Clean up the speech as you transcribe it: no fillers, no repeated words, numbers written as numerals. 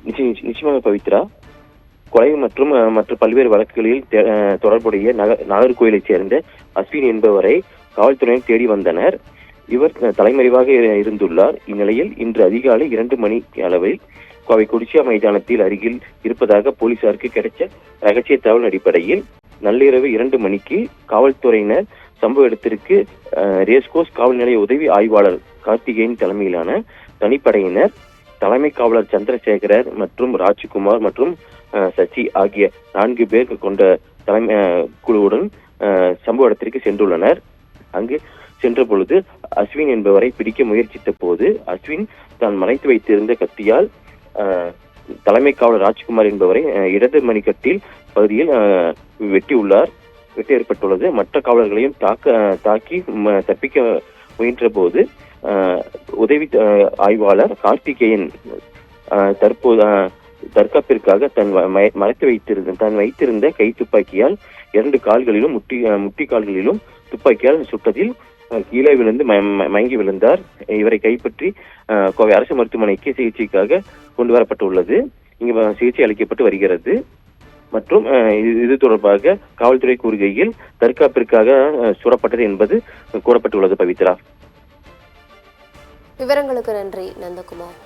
நிச்சயமாக பவித்ரா. கொலை மற்றும் மற்ற பல்வேறு வழக்குகளில் தொடர்புடைய நாகர்கோயிலைச் சேர்ந்த அஸ்வின் என்பவரை காவல்துறையினர் தேடி வந்தனர். இவர் தலைமறைவாக இருந்துள்ளார். இந்நிலையில் இன்று அதிகாலை 2 மணி அளவில் கோவை கொடிசியா மைதானத்தில் அருகில் இருப்பதாக போலீசாருக்கு கிடைச்ச ரகசிய தகவல் அடிப்படையில் நள்ளிரவு 2 மணிக்கு காவல்துறையினர் சம்பவ இடத்திற்கு ரேஸ்கோர்ஸ் காவல் நிலைய உதவி ஆய்வாளர் கார்த்திகேயன் தலைமையிலான தனிப்படையினர், தலைமை காவலர் சந்திரசேகரர் மற்றும் ராஜ்குமார் மற்றும் சச்சி ஆகிய 4 பேர் கொண்ட தலைமை குழுவுடன் சம்பவ இடத்திற்கு சென்றுள்ளனர். அங்கு சென்ற பொழுது அஸ்வின் என்பவரை பிடிக்க முயற்சித்த போது அஸ்வின் தான் மறைத்து வைத்திருந்த கத்தியால் தலைமை காவலர் ராஜ்குமார் என்பவரை இடது மணிக்கட்டில் பகுதியில் வெட்டு ஏற்பட்டுள்ளது. மற்ற காவலர்களையும் தாக்கி தப்பிக்க முயன்ற போது உதவி ஆய்வாளர் கார்த்திகேயன் தற்காப்பிற்காக தான் வைத்திருந்த கை துப்பாக்கியால் 2 கால்களிலும் முட்டி கால்களிலும் துப்பாக்கியால் சுட்டதில் கீழே விழுந்து மயங்கி விழுந்தார். இவரை கைப்பற்றி கோவை அரசு மருத்துவமனைக்கு சிகிச்சைக்காக கொண்டு வரப்பட்டுள்ளது. இங்கு சிகிச்சை அளிக்கப்பட்டு வருகிறது. மற்றும் இது தொடர்பாக காவல்துறை கூறுகையில் தற்காப்பிற்காக சுடப்பட்டது என்பது கூறப்பட்டுள்ளது. பவித்ரா, விவரங்களுக்கு நன்றி நந்தகுமார்.